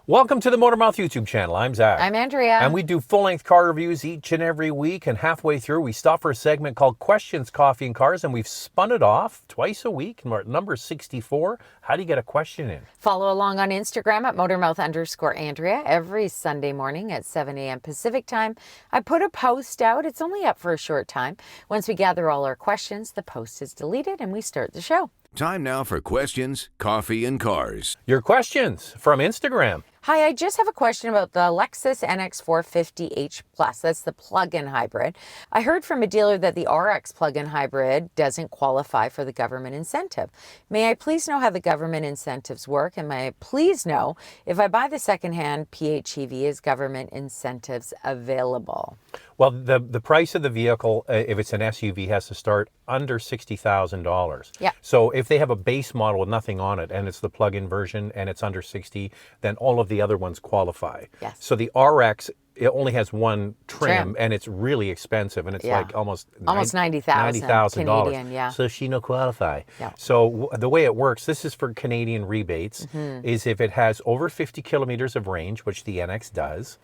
Welcome to the Motormouth YouTube channel. I'm Zach. I'm Andrea. And we do full-length car reviews each and every week. And halfway through, we stop for a segment called Questions, Coffee, and Cars. And we've spun it off twice a week. And we're at number 64. How do you get a question in? Follow along on Instagram at Motormouth_Andrea every Sunday morning at 7 a.m. Pacific time. I put a post out. It's only up for a short time. Once we gather all our questions, the post is deleted and we start the show. Time now for Questions, Coffee, and Cars. Your questions from Instagram. Hi, I just have a question about the Lexus NX 450h Plus. That's the plug-in hybrid. I heard from a dealer that the RX plug-in hybrid doesn't qualify for the government incentive. May I please know how the government incentives work? And may I please know if I buy the secondhand PHEV, is government incentives available? Well, the price of the vehicle, if it's an SUV, has to start under $60,000. Yeah. So if they have a base model with nothing on it and it's the plug-in version and it's under 60, then all of the other ones qualify. Yes. So the RX, it only has one trim and it's really expensive, and it's like almost $90,000 Canadian, yeah. So she no qualify. Yeah. So the way it works, this is for Canadian rebates, is if it has over 50 kilometers of range, which the NX does,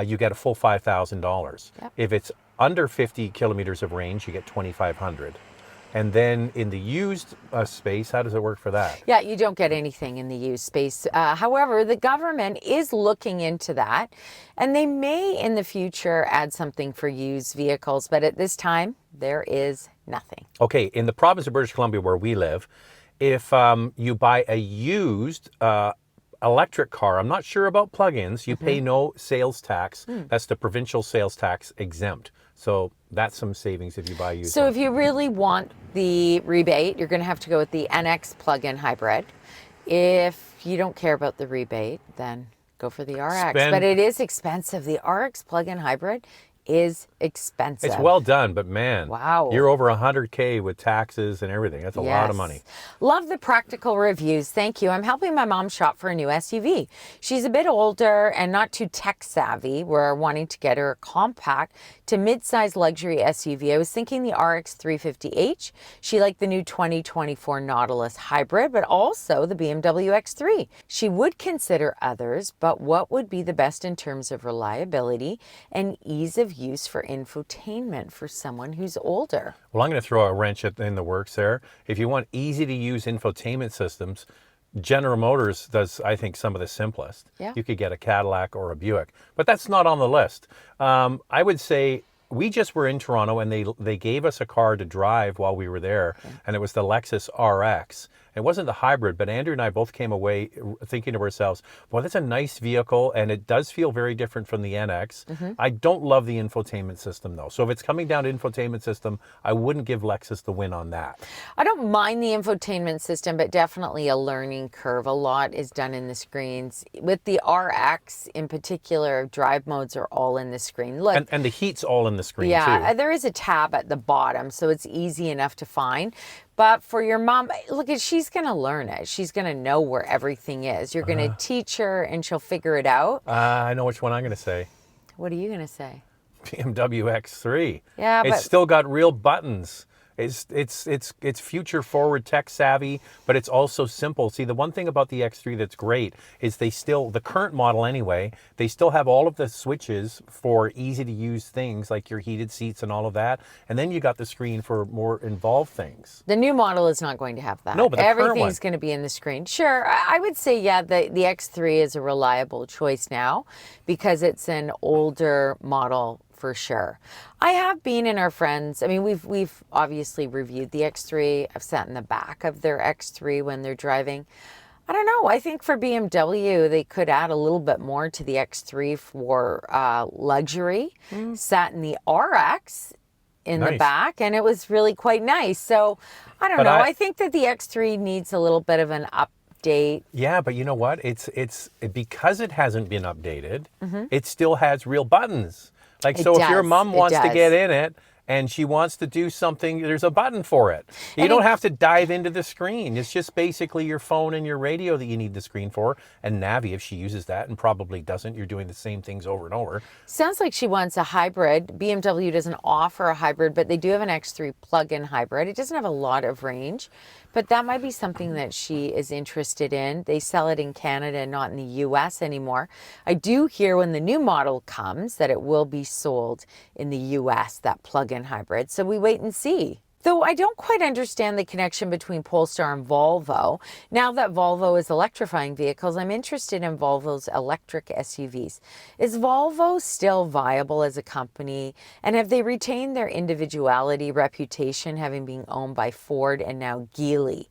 you get a full $5,000. Yep. If it's under 50 kilometers of range, you get $2,500. And then in the used space, how does it work for that? Yeah, you don't get anything in the used space. However, the government is looking into that, and they may in the future add something for used vehicles, but at this time, there is nothing. Okay, in the province of British Columbia where we live, if you buy a used electric car, I'm not sure about plug-ins, you pay no sales tax. That's the provincial sales tax exempt. So that's some savings if you buy used. So if you really want the rebate, you're going to have to go with the NX plug-in hybrid. If you don't care about the rebate, then go for the RX. But it is expensive. The RX plug-in hybrid is expensive. It's well done, but man, wow, you're over $100K with taxes and everything. That's a lot of money. Love the practical reviews. Thank you. I'm helping my mom shop for a new SUV. She's a bit older and not too tech savvy. We're wanting to get her a compact to mid-size luxury SUV. I was thinking the RX 350h. She liked the new 2024 Nautilus hybrid, but also the BMW X3. She would consider others, but what would be the best in terms of reliability and ease of use for infotainment for someone who's older? Well, I'm going to throw a wrench in the works there. If you want easy to use infotainment systems, General Motors does, I think, some of the simplest. Yeah. You could get a Cadillac or a Buick, but that's not on the list. I would say we just were in Toronto and they gave us a car to drive while we were there, and it was the Lexus RX. It wasn't the hybrid, but Andrew and I both came away thinking to ourselves, well, that's a nice vehicle, and it does feel very different from the NX. I don't love the infotainment system, though. So if it's coming down to infotainment system, I wouldn't give Lexus the win on that. I don't mind the infotainment system, but definitely a learning curve. A lot is done in the screens. With the RX in particular, drive modes are all in the screen. Look, and the heat's all in the screen, too. Yeah, there is a tab at the bottom, so it's easy enough to find. But for your mom, look, she's going to learn it. She's going to know where everything is. You're going to teach her and she'll figure it out. I know which one I'm going to say. What are you going to say? BMW X3. Yeah, it's still got real buttons. It's future forward, tech savvy, but it's also simple. See, the one thing about the X3 that's great is the current model anyway, they still have all of the switches for easy to use things like your heated seats and all of that. And then you got the screen for more involved things. The new model is not going to have that. No, but everything's going to be in the screen. Sure, I would say, yeah, the X3 is a reliable choice now because it's an older model for sure. I have been in our friends, I mean, we've obviously reviewed the X3. I've sat in the back of their X3 when they're driving. I don't know. I think for BMW, they could add a little bit more to the X3 for luxury. Sat in the RX in the back, and it was really quite nice. So I don't know. I think that the X3 needs a little bit of an update. Yeah, but you know what? It's because it hasn't been updated, it still has real buttons. Like, so if your mom wants to get in it and she wants to do something, there's a button for it. You don't have to dive into the screen. It's just basically your phone and your radio that you need the screen for. And Navi, if she uses that, and probably doesn't, you're doing the same things over and over. Sounds like she wants a hybrid. BMW doesn't offer a hybrid, but they do have an X3 plug-in hybrid. It doesn't have a lot of range, but that might be something that she is interested in. They sell it in Canada, not in the US anymore. I do hear when the new model comes that it will be sold in the US, that plug-in hybrid. So we wait and see. Though I don't quite understand the connection between Polestar and Volvo. Now that Volvo is electrifying vehicles, I'm interested in Volvo's electric SUVs. Is Volvo still viable as a company? And have they retained their individuality reputation, having been owned by Ford and now Geely?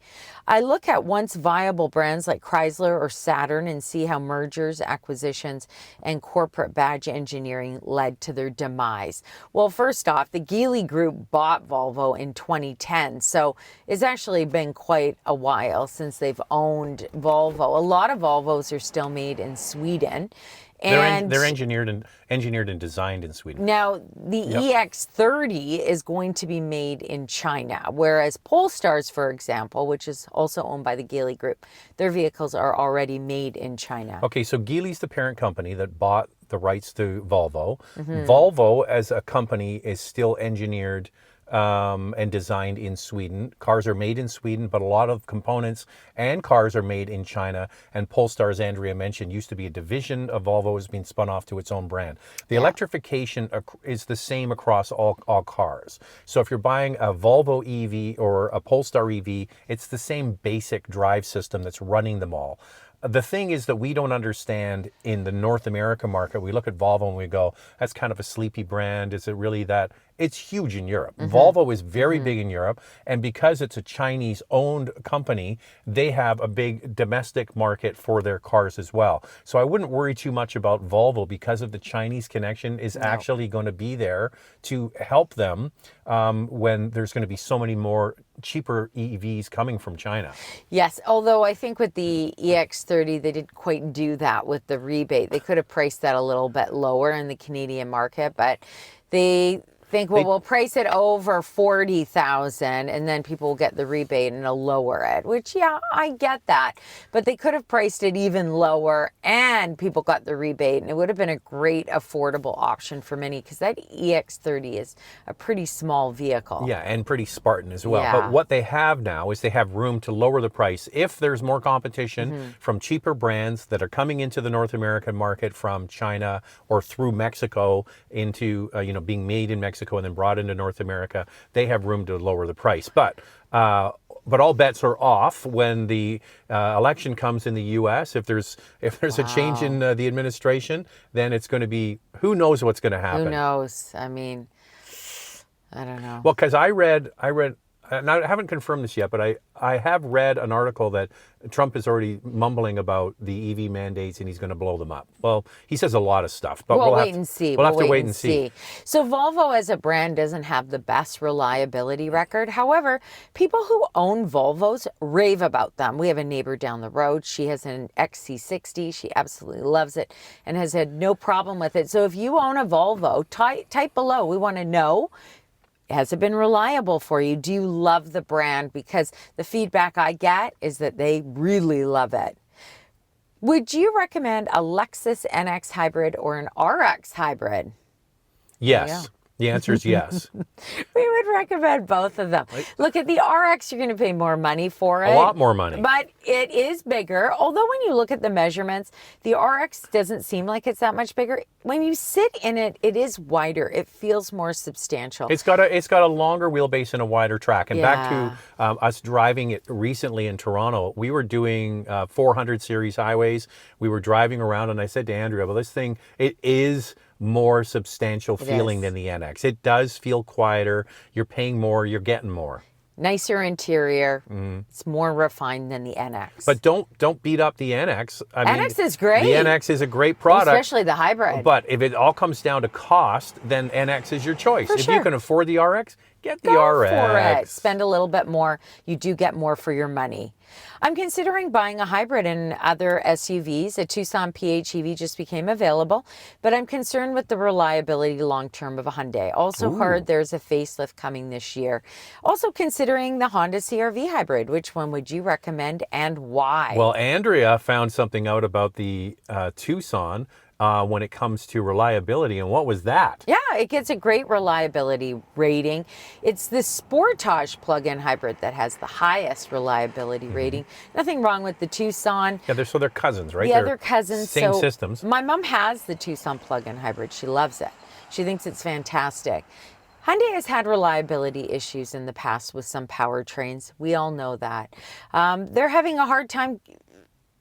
I look at once viable brands like Chrysler or Saturn and see how mergers, acquisitions, and corporate badge engineering led to their demise. Well, first off, the Geely Group bought Volvo in 2010, so it's actually been quite a while since they've owned Volvo. A lot of Volvos are still made in Sweden. And they're engineered and designed in Sweden. Now, the EX30 is going to be made in China, whereas Polestars, for example, which is also owned by the Geely Group, their vehicles are already made in China. Okay, so Geely's the parent company that bought the rights to Volvo. Volvo, as a company, is still engineered and designed in Sweden. Cars are made in Sweden, but a lot of components and cars are made in China. And Polestar, as Andrea mentioned, used to be a division of Volvo, has been spun off to its own brand. The electrification is the same across all cars. So if you're buying a Volvo EV or a Polestar EV, it's the same basic drive system that's running them all. The thing is that we don't understand in the North America market. We look at Volvo and we go, that's kind of a sleepy brand. Is it really that? It's huge in Europe. Volvo is very big in Europe. And because it's a Chinese-owned company, they have a big domestic market for their cars as well. So I wouldn't worry too much about Volvo because of the Chinese connection is actually going to be there to help them when there's going to be so many more cheaper EVs coming from China. Yes, although I think with the EX30, they didn't quite do that with the rebate. They could have priced that a little bit lower in the Canadian market, but they think, well, we'll price it over 40,000 and then people will get the rebate and they'll lower it, which, yeah, I get that. But they could have priced it even lower and people got the rebate, and it would have been a great affordable option for many because that EX30 is a pretty small vehicle. Yeah, and pretty Spartan as well. Yeah. But what they have now is they have room to lower the price if there's more competition from cheaper brands that are coming into the North American market from China or through Mexico into, being made in Mexico and then brought into North America. They have room to lower the price. But all bets are off when the election comes in the U.S. If there's a change in the administration, then it's going to be, who knows what's going to happen. Who knows? I mean, I don't know. Well, because I read, and I haven't confirmed this yet, but I have read an article that Trump is already mumbling about the EV mandates and he's going to blow them up. Well, he says a lot of stuff, but we'll wait and see. We'll have to wait and see. So Volvo as a brand doesn't have the best reliability record. However, people who own Volvos rave about them. We have a neighbor down the road. She has an XC60. She absolutely loves it and has had no problem with it. So if you own a Volvo, type below. We want to know, has it been reliable for you? Do you love the brand? Because the feedback I get is that they really love it. Would you recommend a Lexus NX hybrid or an RX hybrid? Yes. The answer is yes. We would recommend both of them. Look, at the RX, you're going to pay more money for it. A lot more money. But it is bigger. Although when you look at the measurements, the RX doesn't seem like it's that much bigger. When you sit in it, it is wider. It feels more substantial. It's got a longer wheelbase and a wider track. And back to us driving it recently in Toronto, we were doing 400 series highways. We were driving around and I said to Andrea, well, this thing, it is more substantial feeling than the NX. It does feel quieter. You're paying more. You're getting more. Nicer interior. It's more refined than the NX. But don't beat up the NX. NX is great. The NX is a great product. Especially the hybrid. But if it all comes down to cost, then NX is your choice. If you can afford the RX, Get the Go RX. for it. Spend a little bit more. You do get more for your money. I'm considering buying a hybrid and other SUVs. A Tucson PHEV just became available, but I'm concerned with the reliability long-term of a Hyundai. Also heard there's a facelift coming this year. Also considering the Honda CR-V hybrid. Which one would you recommend and why? Well, Andrea found something out about the Tucson when it comes to reliability, and what was that? Yeah, it gets a great reliability rating. It's the Sportage plug-in hybrid that has the highest reliability rating. Nothing wrong with the Tucson. Yeah, they're cousins, right? The They're other cousins. Same systems. My mom has the Tucson plug-in hybrid. She loves it. She thinks it's fantastic. Hyundai has had reliability issues in the past with some powertrains. We all know that. They're having a hard time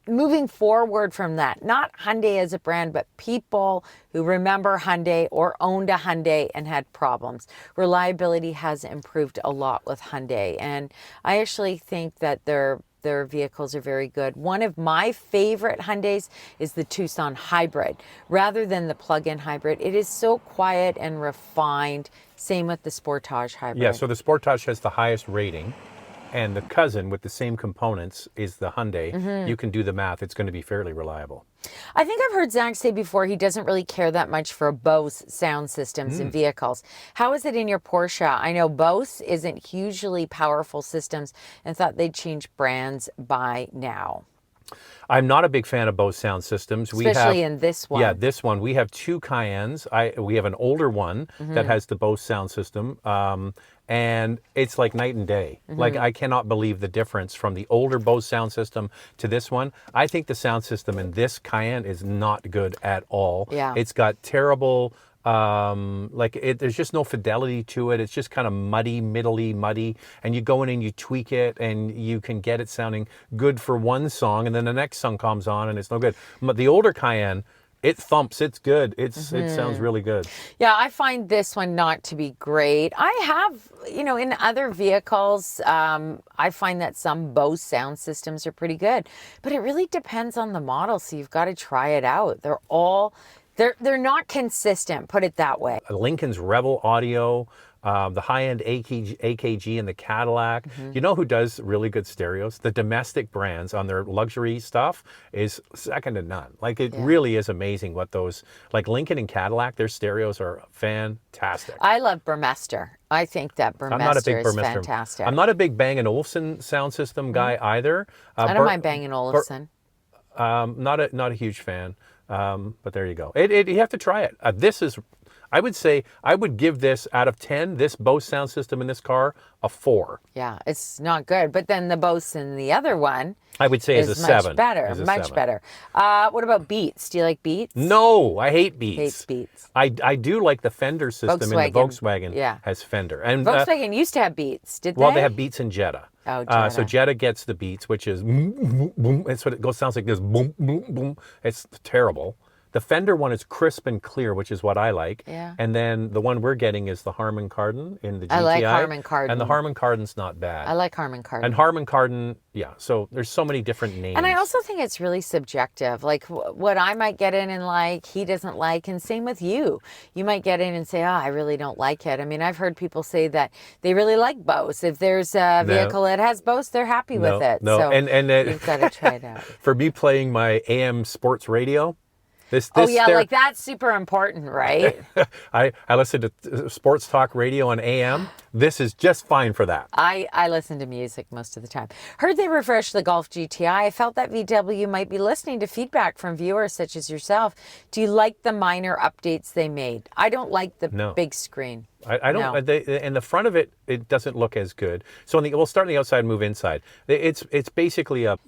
moving forward from that. Not Hyundai as a brand, but people who remember Hyundai or owned a Hyundai and had problems. Reliability has improved a lot with Hyundai, and I actually think that their vehicles are very good. One of my favorite Hyundais is the Tucson hybrid rather than the plug-in hybrid. It is so quiet and refined. Same with the Sportage hybrid. Yeah, so the Sportage has the highest rating, and the cousin with the same components is the Hyundai. You can do the math. It's going to be fairly reliable. I think I've heard Zach say before he doesn't really care that much for Bose sound systems in vehicles. How is it in your Porsche? I know Bose isn't hugely powerful systems and thought they'd change brands by now. I'm not a big fan of Bose sound systems. Especially in this one. Yeah, this one. We have two Cayennes. We have an older one that has the Bose sound system. And it's like night and day. Like, I cannot believe the difference from the older Bose sound system to this one. I think the sound system in this Cayenne is not good at all. Yeah. It's got terrible, there's just no fidelity to it. It's just kind of muddy, muddy. And you go in and you tweak it and you can get it sounding good for one song, and then the next song comes on and it's no good. But the older Cayenne, it thumps. It's good. It sounds really good. Yeah, I find this one not to be great. I have, in other vehicles, I find that some Bose sound systems are pretty good, but it really depends on the model. So you've got to try it out. They're not consistent, put it that way. Lincoln's Rebel Audio, the high-end AKG and the Cadillac. You know who does really good stereos? The domestic brands on their luxury stuff is second to none. Like, it really is amazing what those, like Lincoln and Cadillac, their stereos are fantastic. I love Burmester. I think that Burmester is fantastic. I'm not a big Bang & Olufsen sound system guy either. I don't mind Bang & Olufsen. Not a huge fan. But there you go. You have to try it. I would say, I would give this, out of 10, this Bose sound system in this car, a 4. Yeah, it's not good. But then the Bose in the other one, I would say is a 7. Much better. Much better. What about Beats? Do you like Beats? No, I hate Beats. Hates Beats. I do like the Fender system, and the Volkswagen has Fender. And Volkswagen used to have Beats, did they? Well, they have Beats and Jetta. Oh, Jetta. So Jetta gets the Beats, which is boom, boom. It's what it goes. Sounds like this boom, boom, boom. It's terrible. The Fender one is crisp and clear, which is what I like. Yeah. And then the one we're getting is the Harman Kardon in the GTI. I like Harman Kardon. And the Harman Kardon's not bad. I like Harman Kardon. And Harman Kardon, yeah. So there's so many different names. And I also think it's really subjective. Like, what I might get in and like, he doesn't like, and same with you. You might get in and say, I really don't like it. I mean, I've heard people say that they really like Bose. If there's a vehicle that has Bose, they're happy with it. No, so and you've got to try it out. For me, playing my AM sports radio, like that's super important, right? I listen to sports talk radio on AM. This is just fine for that. I listen to music most of the time. Heard they refreshed the Golf GTI. I felt that VW might be listening to feedback from viewers such as yourself. Do you like the minor updates they made? I don't like the big screen. I don't. No. And the front of it doesn't look as good. So we'll start on the outside and move inside. It's basically a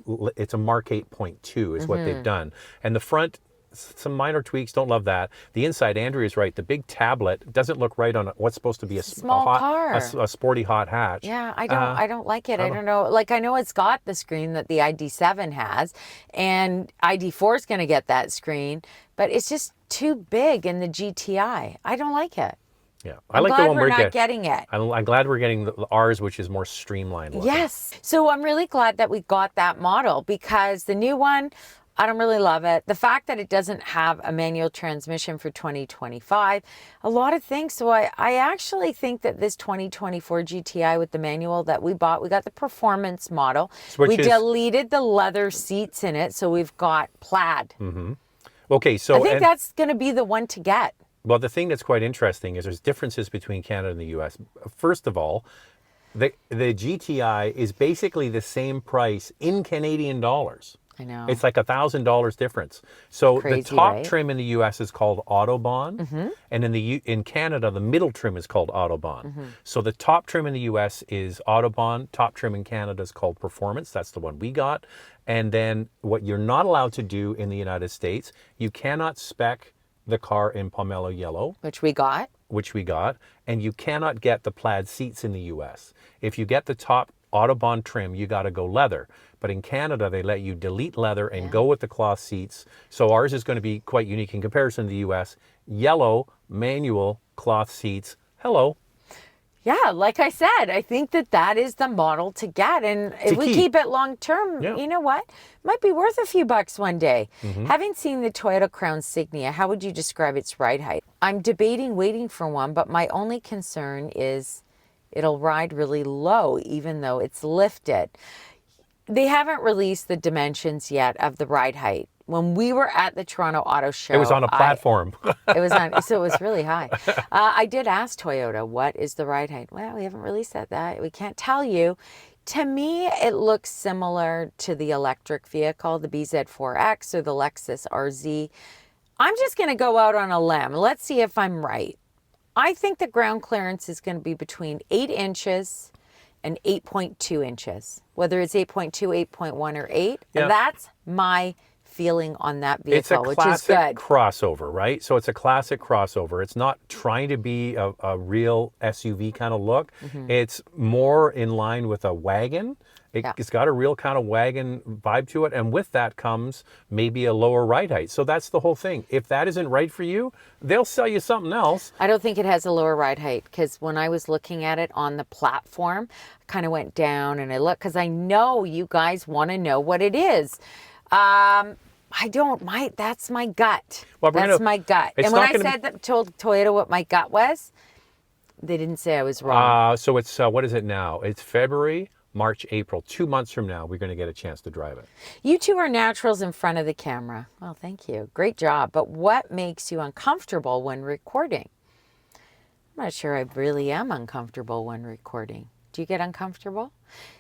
Mark 8.2 is what they've done, and the front, some minor tweaks. Don't love that. The inside, Andrea is right. The big tablet doesn't look right on what's supposed to be a sporty hot hatch. Yeah, I don't like it. I don't know. Like, I know it's got the screen that the ID7 has, and ID4 is going to get that screen, but it's just too big in the GTI. I don't like it. Yeah, I'm glad we're not getting it. I'm glad we're getting ours, which is more streamlined looking. Yes. So I'm really glad that we got that model, because the new one, I don't really love it. The fact that it doesn't have a manual transmission for 2025, a lot of things. So I actually think that this 2024 GTI with the manual that we bought, we got the performance model. We deleted the leather seats in it, so we've got plaid. Okay, so I think that's going to be the one to get. Well, the thing that's quite interesting is there's differences between Canada and the U.S. First of all, the GTI is basically the same price in Canadian dollars. I know. It's like $1,000 difference. So Crazy, the top right? trim in the U.S. is called Autobahn, and in Canada the middle trim is called Autobahn. So the top trim in the U.S. is Autobahn. Top trim in Canada is called Performance. That's the one we got. And then what you're not allowed to do in the United States, you cannot spec the car in pomelo yellow, Which we got. and you cannot get the plaid seats in the U.S. If you get the top Autobahn trim, you got to go leather. But in Canada, they let you delete leather and go with the cloth seats. So ours is going to be quite unique in comparison to the U.S. Yellow, manual, cloth seats. Hello. Yeah, like I said, I think that is the model to get. And if we keep it long term, you know what? Might be worth a few bucks one day. Having seen the Toyota Crown Signia, how would you describe its ride height? I'm debating waiting for one, but my only concern is it'll ride really low, even though it's lifted. They haven't released the dimensions yet of the ride height. When we were at the Toronto Auto Show, it was on a platform. It was on, so it was really high. I did ask Toyota, what is the ride height? Well, we haven't released that. We can't tell you. To me, it looks similar to the electric vehicle, the BZ4X or the Lexus RZ. I'm just going to go out on a limb. Let's see if I'm right. I think the ground clearance is going to be between 8 inches and 8.2 inches. Whether it's 8.2, 8.1, or 8, that's my feeling on that vehicle, which is good. It's a classic crossover, right? So it's a classic crossover. It's not trying to be a real SUV kind of look. It's more in line with a wagon. It's got a real kind of wagon vibe to it. And with that comes maybe a lower ride height. So that's the whole thing. If that isn't right for you, they'll sell you something else. I don't think it has a lower ride height, because when I was looking at it on the platform, I kind of went down and I looked, because I know you guys want to know what it is. I don't. That's my gut. Well, that's my gut. And when I told Toyota what my gut was, they didn't say I was wrong. So it's, what is it now? It's February, March, April. 2 months from now, we're going to get a chance to drive it. You two are naturals in front of the camera. Well, thank you. Great job. But what makes you uncomfortable when recording? I'm not sure I really am uncomfortable when recording. Do you get uncomfortable?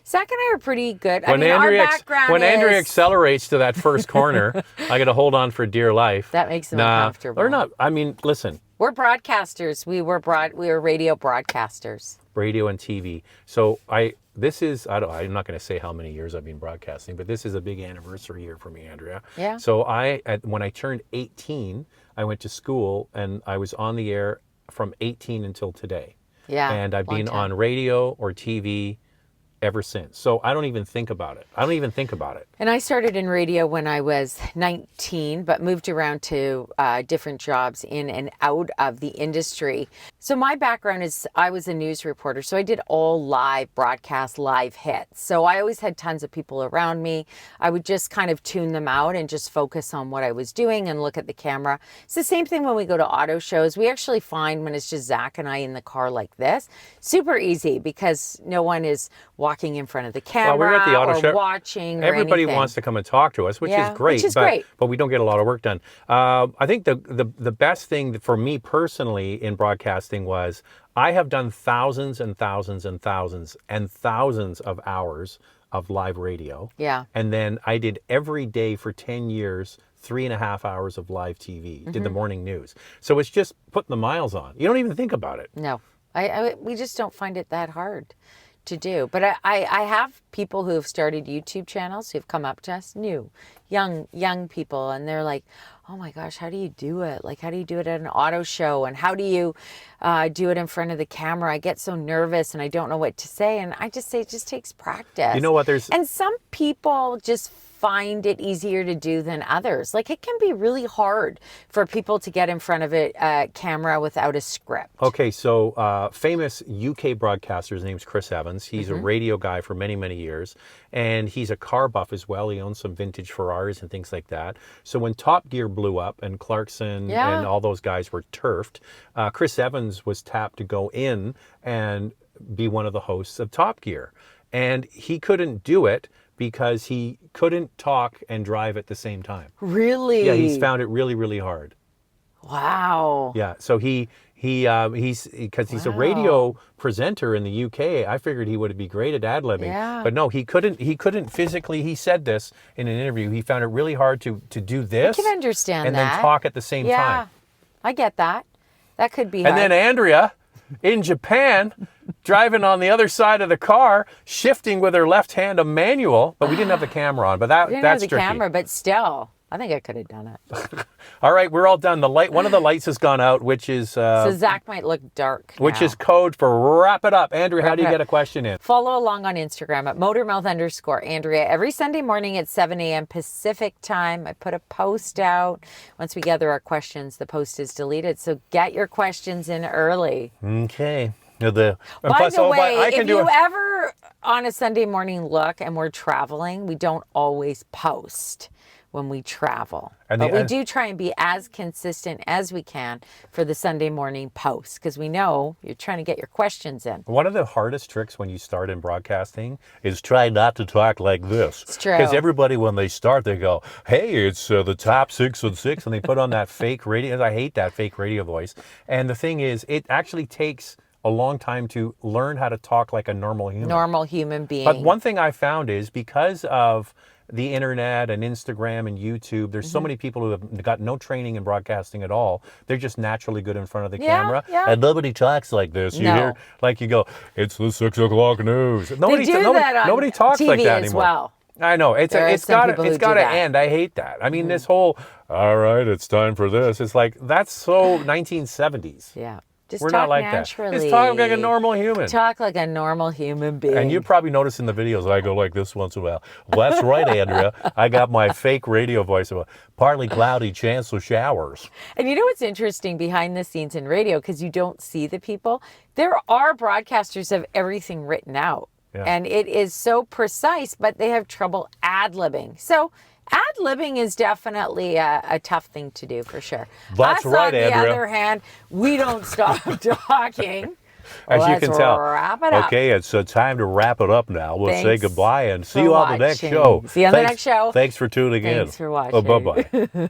Zach and I are pretty good. When Andrea accelerates to that first corner, I got to hold on for dear life. That makes them uncomfortable. Or not. I mean, listen. We're broadcasters. We were radio broadcasters. Radio and TV. So I'm not going to say how many years I've been broadcasting, but this is a big anniversary year for me, Andrea. Yeah. So when I turned 18, I went to school and I was on the air from 18 until today. Yeah. And I've been on radio or TV ever since. So I don't even think about it. And I started in radio when I was 19, but moved around to different jobs in and out of the industry. So my background is I was a news reporter. So I did all live broadcast, live hits. So I always had tons of people around me. I would just kind of tune them out and just focus on what I was doing and look at the camera. It's the same thing when we go to auto shows. We actually find when it's just Zach and I in the car like this, super easy, because no one is walking in front of the camera we're at the auto show. Watching. Everybody wants to come and talk to us, which is great. But we don't get a lot of work done. I think the best thing for me personally in broadcasting was I have done thousands and thousands and thousands and thousands of hours of live radio. Yeah. And then I did every day for 10 years, 3.5 hours of live TV, did the morning news. So it's just putting the miles on. You don't even think about it. No, we just don't find it that hard to do. But I have people who have started YouTube channels who've come up to us, young people, and they're like, oh my gosh, how do you do it? Like, how do you do it at an auto show? And how do you do it in front of the camera? I get so nervous and I don't know what to say. And I just say it just takes practice. You know what? And some people just find it easier to do than others. Like, it can be really hard for people to get in front of a camera without a script. Okay, so famous UK broadcaster, his name's Chris Evans. He's a radio guy for many, many years, and he's a car buff as well. He owns some vintage Ferraris and things like that. So when Top Gear blew up and Clarkson and all those guys were turfed, Chris Evans was tapped to go in and be one of the hosts of Top Gear. And he couldn't do it because he couldn't talk and drive at the same time. Really? Yeah, he's found it really, really hard. Wow. Yeah, so he's because he's a radio presenter in the UK. I figured he would be great at ad-libbing. Yeah. But no, he couldn't physically. He said this in an interview. He found it really hard to do this. I can understand and that. then talk at the same Yeah, time. I get that. That could be And hard. then Andrea in Japan driving on the other side of the car, shifting with her left hand a manual, but we didn't have the camera on. But We didn't that's have the tricky. camera, but still, I think I could have done it. All right, we're all done. One of the lights has gone out, which is So Zach might look dark which now. is code for wrap it up. Andrew, how do you Wrap it get a question in? Follow along on Instagram at motormouth_Andrea. Every Sunday morning at 7 a.m. Pacific time, I put a post out. Once we gather our questions, the post is deleted. So get your questions in early. Okay. By the way, I can if do you it. ever on a Sunday morning look and we're traveling, we don't always post when we travel. But we do try and be as consistent as we can for the Sunday morning posts because we know you're trying to get your questions in. One of the hardest tricks when you start in broadcasting is try not to talk like this. It's true. Because everybody, when they start, they go, hey, it's the top 6 and 6, and they put on that fake radio. I hate that fake radio voice. And the thing is, it actually takes a long time to learn how to talk like a normal human. Normal human being. But one thing I found is because of the internet and Instagram and YouTube, there's so many people who have got no training in broadcasting at all. They're just naturally good in front of the camera. Yeah. And nobody talks like this. You hear, like you go, it's the 6 o'clock news. Nobody talks TV like that as anymore. well. I know. It's got to end. I hate that. I mean, this whole, all right, it's time for this. It's like, that's so 1970s. Yeah. Just We're talk not like naturally. that. Just talk like a normal human. Talk like a normal human being. And you probably notice in the videos I go like this once in a while. Well, that's right, Andrea. I got my fake radio voice of partly cloudy, chance of showers. And you know what's interesting behind the scenes in radio, because you don't see the people, there are broadcasters who have everything written out. Yeah. And it is so precise, but they have trouble ad-libbing. So ad-libbing is definitely a tough thing to do for sure. That's right, Andrea. On the other hand, we don't stop talking. As you can tell. Wrap it up. Okay, it's time to wrap it up now. We'll say Thanks goodbye and see for you on the next watching. show. See you on the next show. Thanks for tuning in. Thanks for watching. Bye-bye.